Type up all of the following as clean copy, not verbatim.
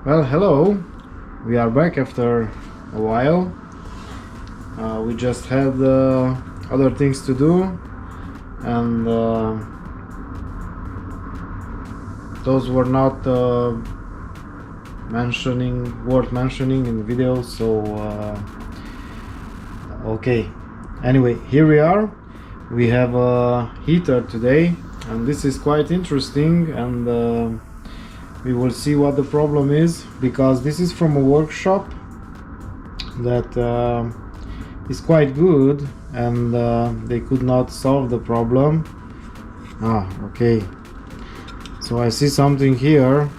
Well, hello. We are back after a while. We just had other things to do, and those were not worth mentioning in the video. So okay. Anyway, here we are. We have a heater today, and this is quite interesting, and we will see what the problem is, because this is from a workshop that is quite good, and they could not solve the problem. Okay, so I see something here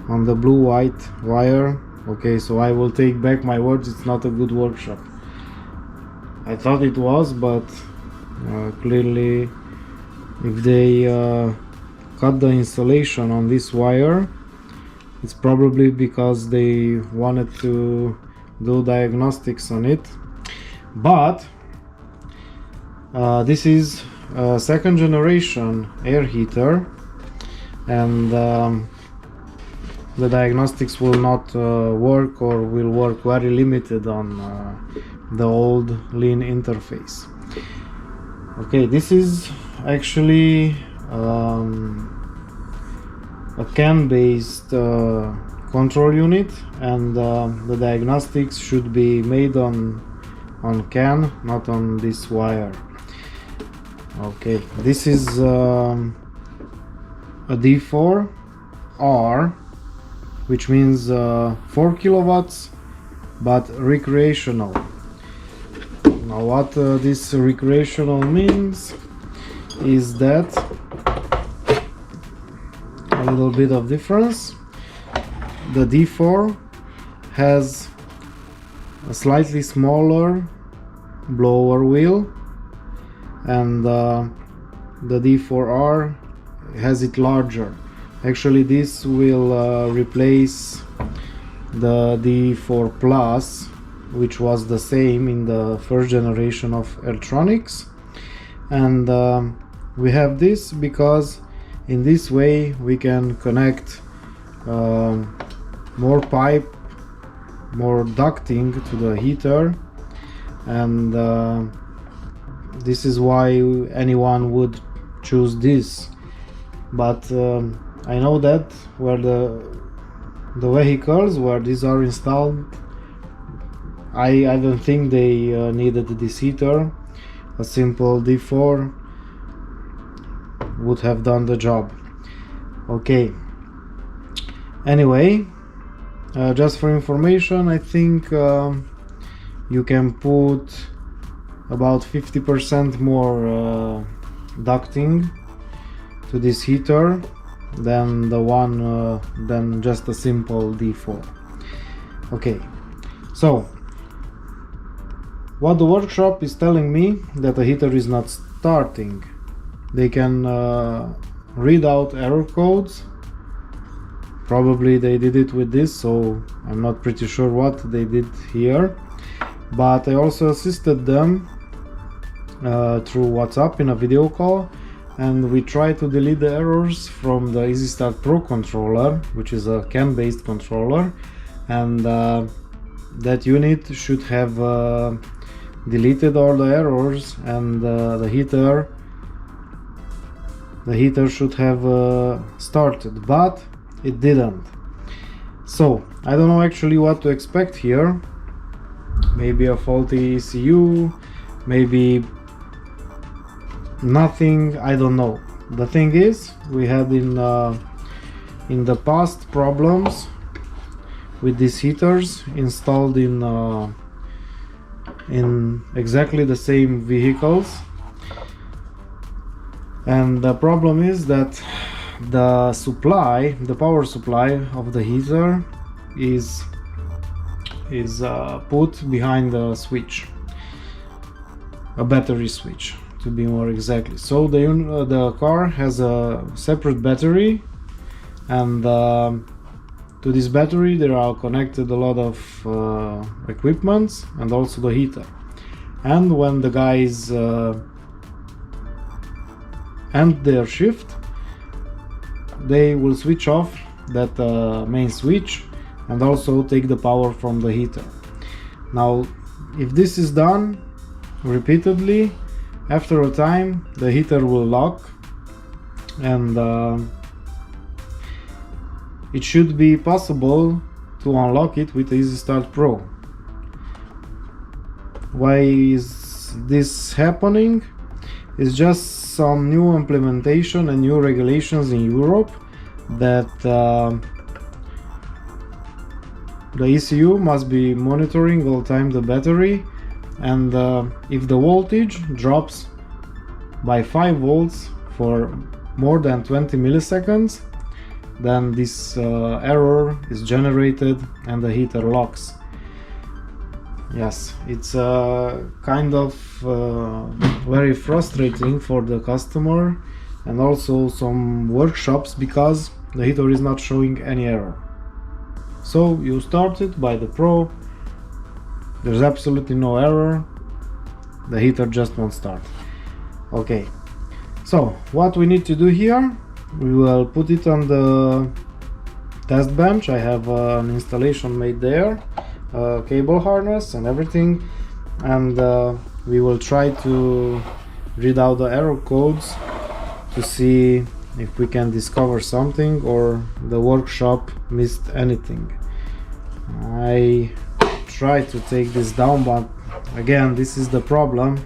on the blue-white wire. Okay, so I will take back my words, it's not a good workshop. I thought it was, but clearly if they cut the insulation on this wire, it's probably because they wanted to do diagnostics on it. But this is a second generation air heater, and the diagnostics will not work, or will work very limited on the old lean interface. Okay, this is actually a CAN based control unit, and the diagnostics should be made on CAN, not on this wire. Okay, this is a D4R, which means 4 kilowatts, but recreational. Now what this recreational means is that a little bit of difference. The D4 has a slightly smaller blower wheel, and the D4R has it larger. Actually, this will replace the D4 Plus, which was the same in the first generation of Airtronics, and we have this because in this way we can connect more pipe, more ducting to the heater, and this is why anyone would choose this. But I know that where the vehicles where these are installed, I don't think they needed this heater. A simple D4 would have done the job. Okay, anyway, just for information, I think you can put about 50% more ducting to this heater than than just a simple D4. Okay, so what the workshop is telling me, that the heater is not starting. They can read out error codes. Probably they did it with this, so I'm not pretty sure what they did here. But I also assisted them through WhatsApp in a video call, and we tried to delete the errors from the EasyStart Pro controller, which is a CAN based controller, and that unit should have deleted all the errors, and the heater should have started, but it didn't. So I don't know actually what to expect here. Maybe a faulty ECU, maybe nothing, I don't know. The thing is, we had in the past problems with these heaters installed in exactly the same vehicles, and the problem is that the power supply of the heater is put behind the switch, a battery switch to be more exactly. So the car has a separate battery, and to this battery there are connected a lot of equipments, and also the heater. And when the guys end their shift, they will switch off that main switch and also take the power from the heater. Now if this is done repeatedly, after a time the heater will lock, and it should be possible to unlock it with Easy Start Pro. Why is this happening? It's just some new implementation and new regulations in Europe that the ECU must be monitoring all the time the battery, and if the voltage drops by 5 volts for more than 20 milliseconds, then this error is generated and the heater locks. Yes, it's kind of very frustrating for the customer and also some workshops, because the heater is not showing any error. So you start it by the Pro, there's absolutely no error, the heater just won't start. Okay, so what we need to do here, we will put it on the test bench. I have an installation made there, cable harness and everything, and we will try to read out the error codes to see if we can discover something or the workshop missed anything. I try to take this down, but again, this is the problem.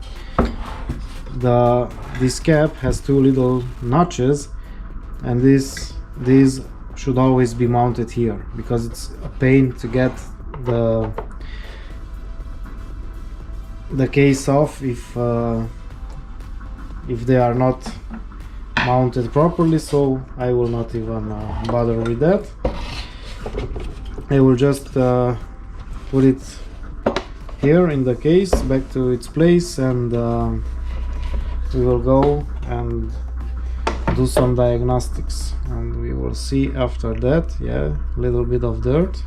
This cap has two little notches, and these should always be mounted here, because it's a pain to get the case off if they are not mounted properly. So I will not even bother with that. I will just put it here in the case back to its place, and we will go and do some diagnostics, and we will see after that. Yeah, a little bit of dirt,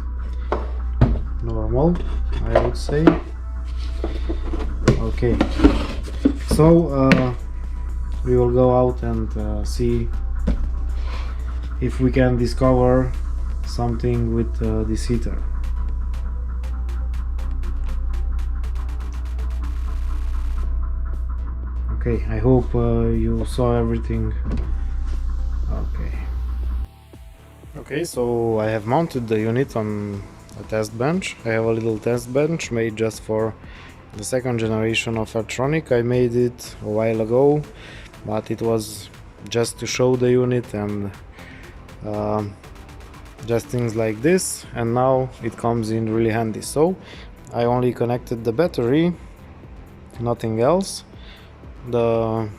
normal, I would say. Okay, so we will go out and see if we can discover something with this heater. Okay, I hope you saw everything. Okay, so I have mounted the unit on a test bench. I have a little test bench made just for the second generation of Airtronic. I made it a while ago, but it was just to show the unit and just things like this, and now it comes in really handy. So I only connected the battery, nothing else, the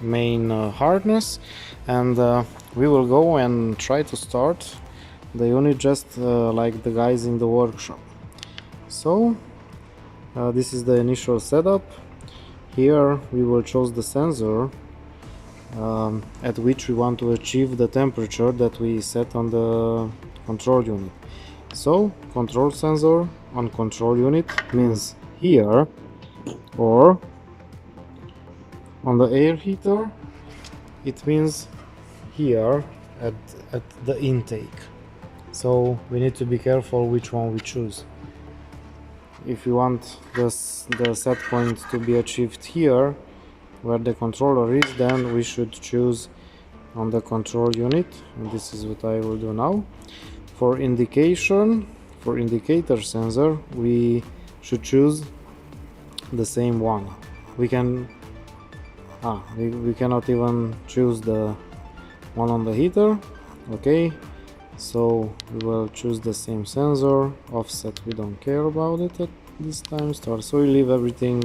main harness, and we will go and try to start the unit just like the guys in the workshop. So this is the initial setup. Here we will choose the sensor at which we want to achieve the temperature that we set on the control unit. So control sensor on control unit means here, or on the air heater it means here at the intake. So we need to be careful which one we choose. If you want the set point to be achieved here where the controller is, then we should choose on the control unit, and this is what I will do now. For indication, for indicator sensor, we should choose the same one. We cannot even choose the one on the heater. Okay, so we will choose the same sensor. Offset, we don't care about it at this time. Start, so we leave everything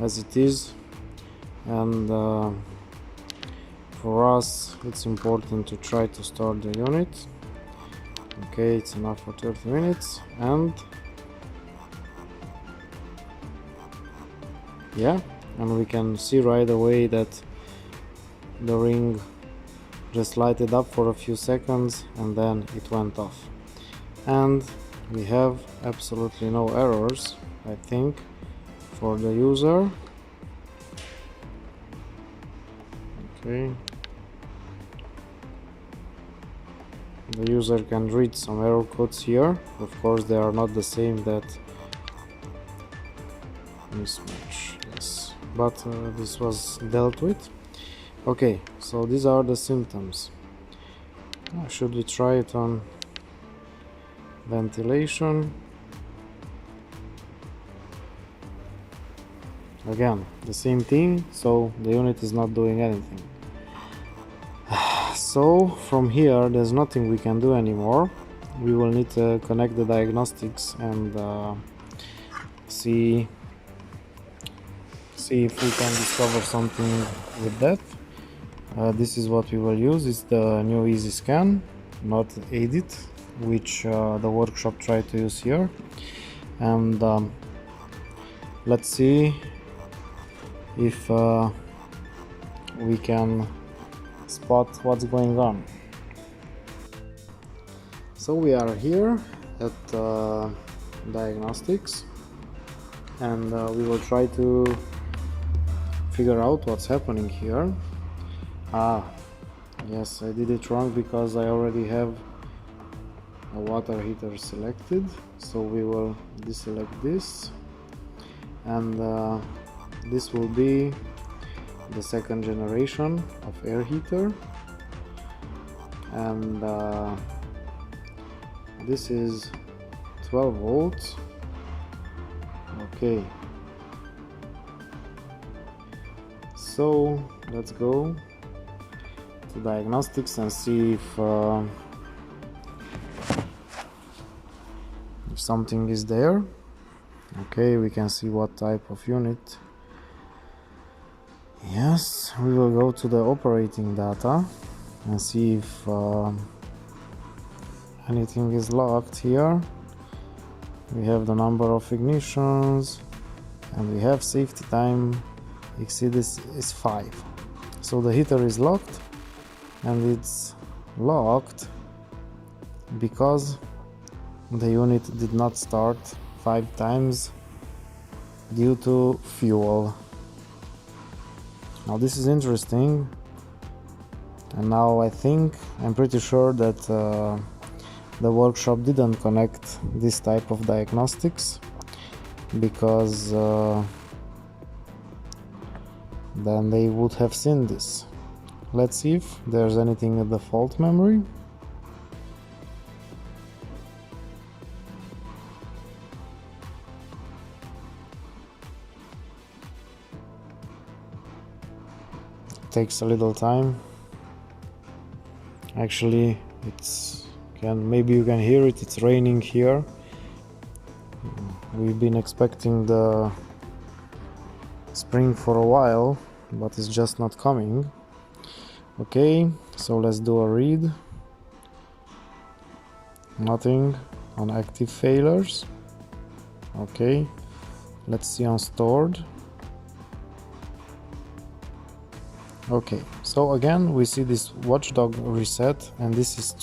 as it is, and for us it's important to try to start the unit. Okay, it's enough for 30 minutes, and yeah, and we can see right away that the ring just lighted up for a few seconds and then it went off, and we have absolutely no errors, I think, for the user. Okay, the user can read some error codes here. Of course they are not the same, that mismatch, yes, but this was dealt with. Okay, so these are the symptoms. Should we try it on ventilation? Again, the same thing, so the unit is not doing anything. So from here there's nothing we can do anymore. We will need to connect the diagnostics and see if we can discover something with that. This is what we will use. It's the new easy scan, not edit, which the workshop tried to use here. And let's see if we can spot what's going on. So we are here at diagnostics, and we will try to figure out what's happening here. Yes, I did it wrong because I already have a water heater selected, so we will deselect this, and this will be the second generation of air heater, and this is 12 volts. Okay, so let's go to diagnostics and see if something is there. Okay, we can see what type of unit. Yes, we will go to the operating data and see if anything is logged here. We have the number of ignitions, and we have safety time exceeded is 5. So the heater is locked, and it's locked because the unit did not start 5 times due to fuel. Now this is interesting, and now I'm pretty sure that the workshop didn't connect this type of diagnostics, because then they would have seen this. Let's see if there's anything in the fault memory. Takes a little time. Actually, maybe you can hear it, it's raining here. We've been expecting the spring for a while, but it's just not coming. Okay, so let's do a read. Nothing on active failures. Okay, let's see on stored. Okay, so again we see this watchdog reset, and this is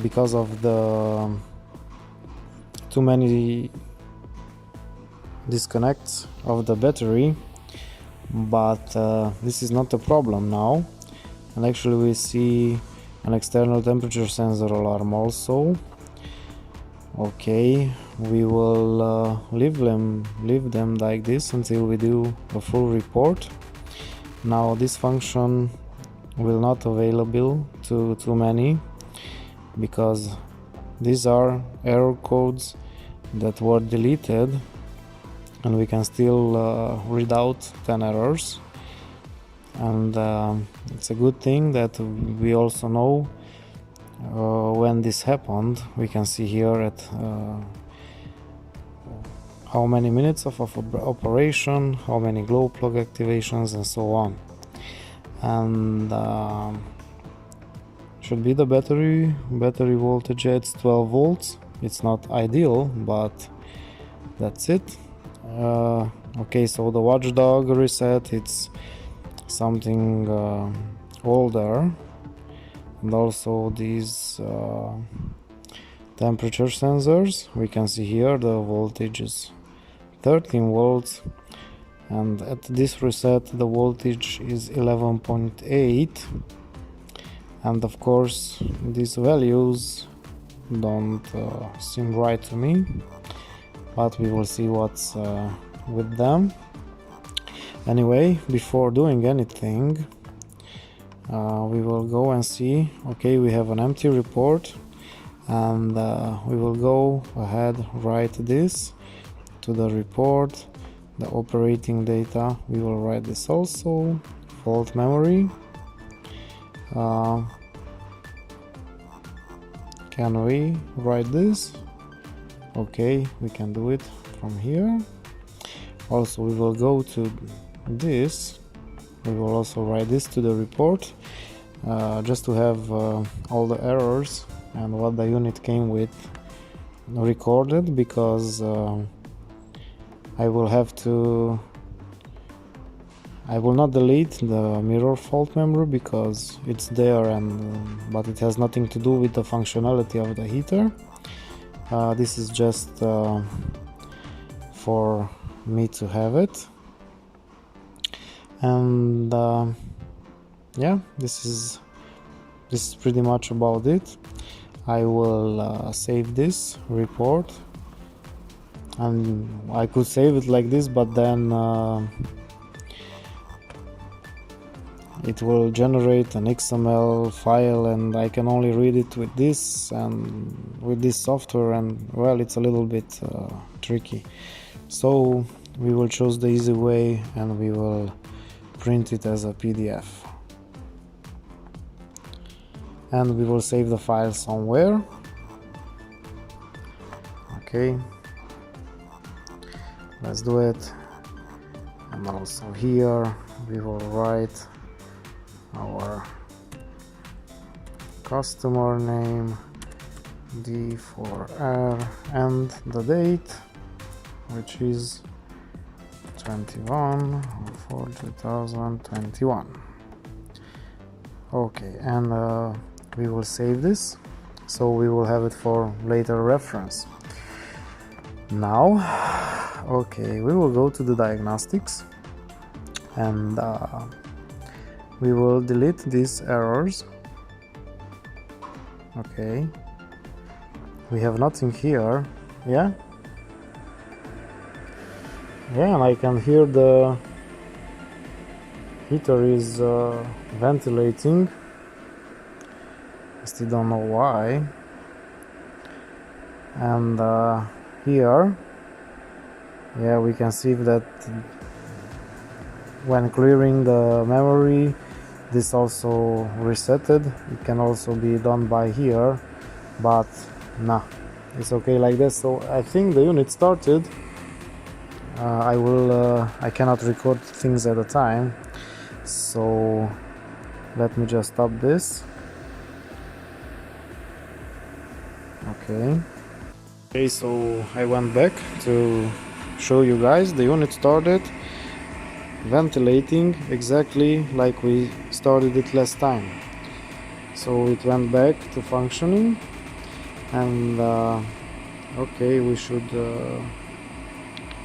because of the too many disconnects of the battery, but this is not a problem now. And actually we see an external temperature sensor alarm also. Okay, we will leave them like this until we do a full report. Now this function will not available to too many, because these are error codes that were deleted, and we can still read out 10 errors. And it's a good thing that we also know when this happened. We can see here at how many minutes of operation, how many glow plug activations, and so on. And should be the battery voltage. It's 12 volts. It's not ideal, but that's it. Okay, so the watchdog reset, it's something older, and also these temperature sensors. We can see here the voltage is 13 volts, and at this reset the voltage is 11.8, and of course these values don't seem right to me, but we will see what's with them. Anyway, before doing anything, we will go and see. Okay, we have an empty report, and we will go ahead, write this to the report, the operating data. We will write this also, fault memory. Can we write this? Okay, we can do it from here. Also, we will go to this. We will also write this to the report, just to have all the errors and what the unit came with recorded, because I will not delete the mirror fault memory because it's there, but it has nothing to do with the functionality of the heater. This is just for me to have it, and yeah, this is pretty much about it. I will save this report, and I could save it like this, but then it will generate an XML file, and I can only read it with this and with this software, and well, it's a little bit tricky. So we will choose the easy way, and we will print it as a PDF, and we will save the file somewhere. Okay, let's do it. And also here we will write our customer name D4R and the date, which is 21/4/2021. Okay, and we will save this, so we will have it for later reference. Now, okay, we will go to the diagnostics, and we will delete these errors. Okay, we have nothing here. Yeah, and I can hear the heater is ventilating. I still don't know why. And here, yeah, we can see that when clearing the memory, this also resetted. It can also be done by here, but nah, it's okay like this. So I think the unit started. I cannot record things at a time, so let me just stop this. Okay, so I went back to show you guys. The unit started ventilating exactly like we started it last time, so it went back to functioning. And okay, we should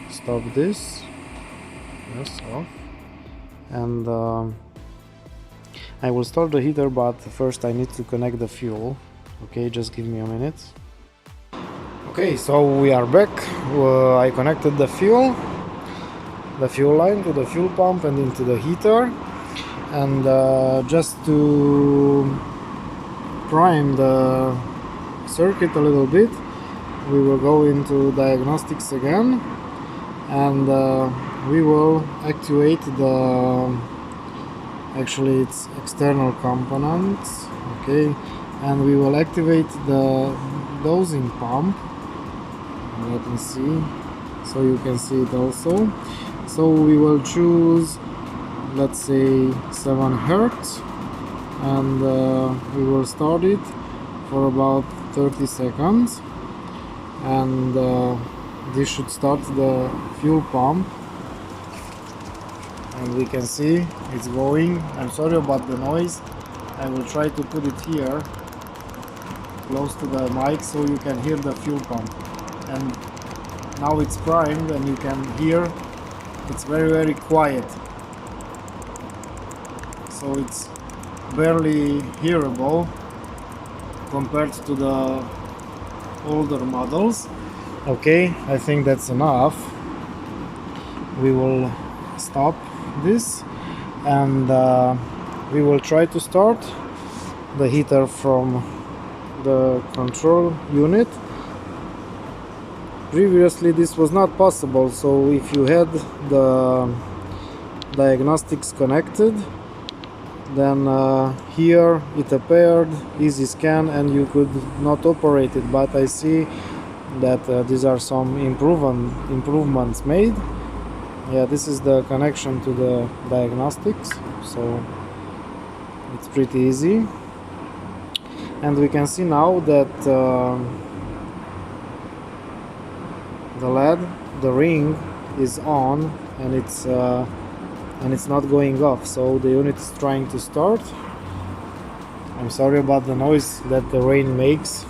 stop this. Yes, off. And I will start the heater, but first I need to connect the fuel. Okay, just give me a minute. Okay, so we are back. I connected the fuel line to the fuel pump and into the heater, and just to prime the circuit a little bit, we will go into diagnostics again, and we will activate actually it's external components. Okay, and we will activate the dosing pump. Let me see, so you can see it also. So we will choose, let's say, 7 Hertz, and we will start it for about 30 seconds, and this should start the fuel pump, and we can see it's going. I'm sorry about the noise. I will try to put it here close to the mic so you can hear the fuel pump. And now it's primed, and you can hear it's very quiet, so it's barely hearable compared to the older models. Okay, I think that's enough. We will stop this and we will try to start the heater from the control unit. Previously this was not possible, so if you had the diagnostics connected, then here it appeared easy scan and you could not operate it, but I see that these are some improvements made. Yeah, this is the connection to the diagnostics, so it's pretty easy. And we can see now that the LED, the ring is on and it's not going off, so the unit is trying to start. I'm sorry about the noise that the rain makes,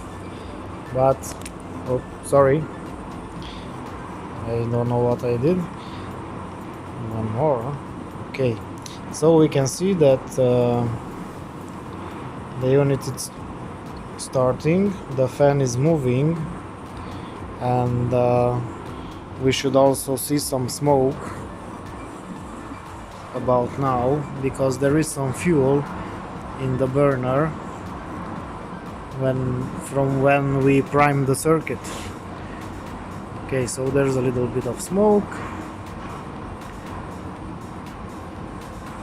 but oh, sorry, I don't know what I did. One more. Okay, so we can see that the unit is starting, the fan is moving, and we should also see some smoke about now, because there is some fuel in the burner from when we prime the circuit. Okay, so there's a little bit of smoke.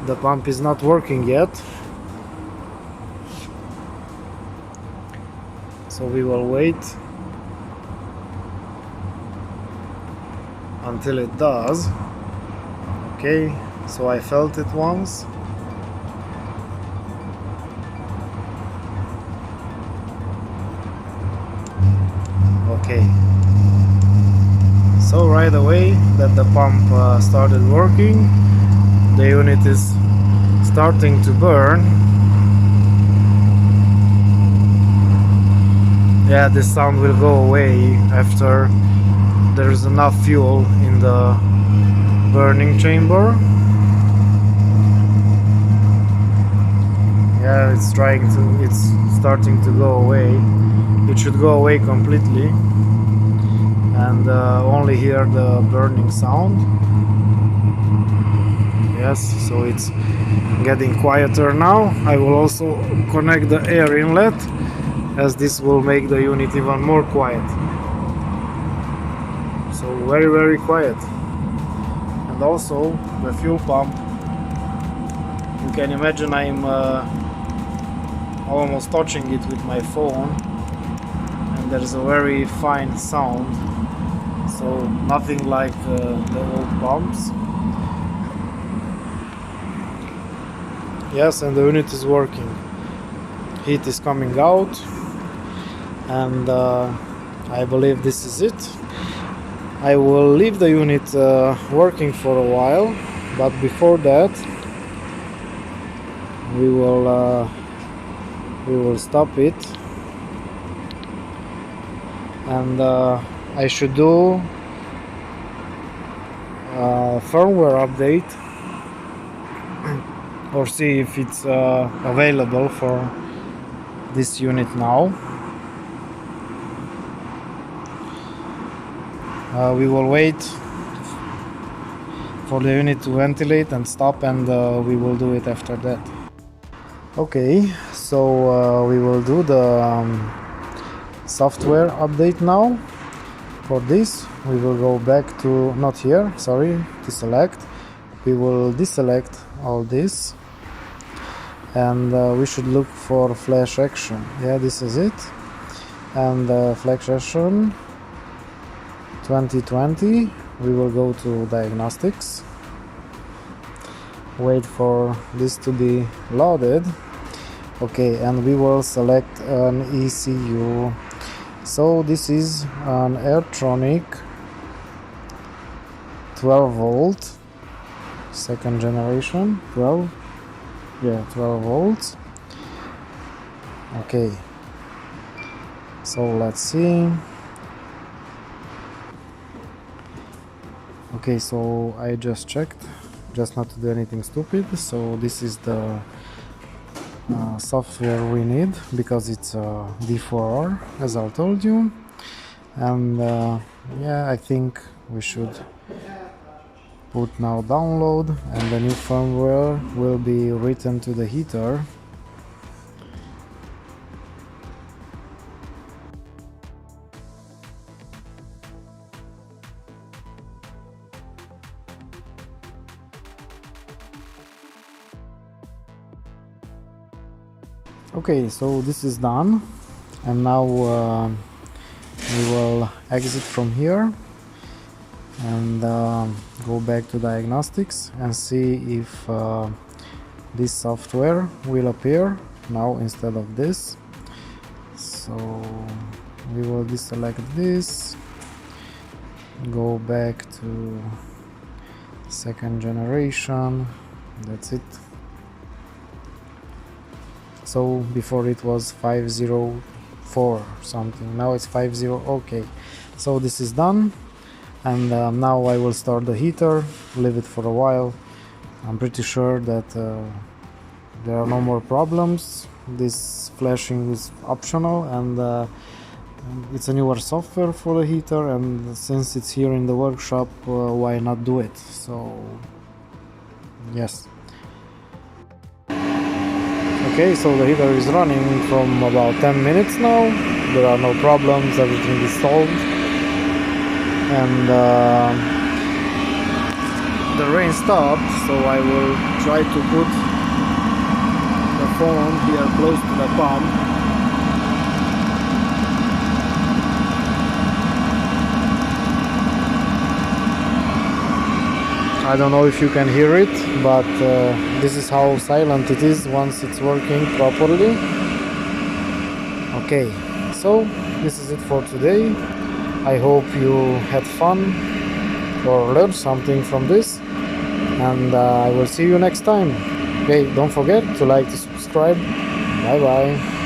The pump is not working yet, so we will wait until it does. Okay, so I felt it once. Okay, so right away that the pump started working, the unit is starting to burn. Yeah, this sound will go away after there's enough fuel in the burning chamber. Yeah, it's starting to go away. It should go away completely and only hear the burning sound. Yes, so it's getting quieter now. I will also connect the air inlet, as this will make the unit even more quiet. So very, very quiet. And also the fuel pump, you can imagine I'm almost touching it with my phone, and there's a very fine sound, so nothing like the old pumps. Yes, and the unit is working. Heat is coming out, and I believe this is it. I will leave the unit working for a while, but before that we will stop it, and I should do a firmware update or see if it's available for this unit now. We will wait for the unit to ventilate and stop, and we will do it after that. Okay, so we will do the software update now. For this we will go back to, not here, sorry, to select. We will deselect all this, and we should look for flash action. Yeah, this is it. And flash action 2020, we will go to diagnostics, wait for this to be loaded. Okay, and we will select an ECU. So this is an Airtronic 12 volt, second generation, 12 volts. Okay, so let's see. Okay, so I just checked, just not to do anything stupid. So this is the software we need, because it's a D4R, as I told you. And yeah, I think we should put now download, and the new firmware will be written to the heater. Okay, so this is done, and now we will exit from here and go back to diagnostics and see if this software will appear now instead of this. So we will deselect this, go back to second generation, that's it. So before it was 504 something, now it's 50. Okay, so this is done, and now I will start the heater, leave it for a while. I'm pretty sure that there are no more problems. This flashing is optional, and it's a newer software for the heater, and since it's here in the workshop, why not do it? So yes. Okay, so the heater is running from about 10 minutes now. There are no problems, everything is solved. And the rain stopped, so I will try to put the phone here close to the pump. I don't know if you can hear it, but this is how silent it is once it's working properly. Okay, so this is it for today. I hope you had fun or learned something from this, and I will see you next time. Okay, don't forget to like, to subscribe. Bye bye.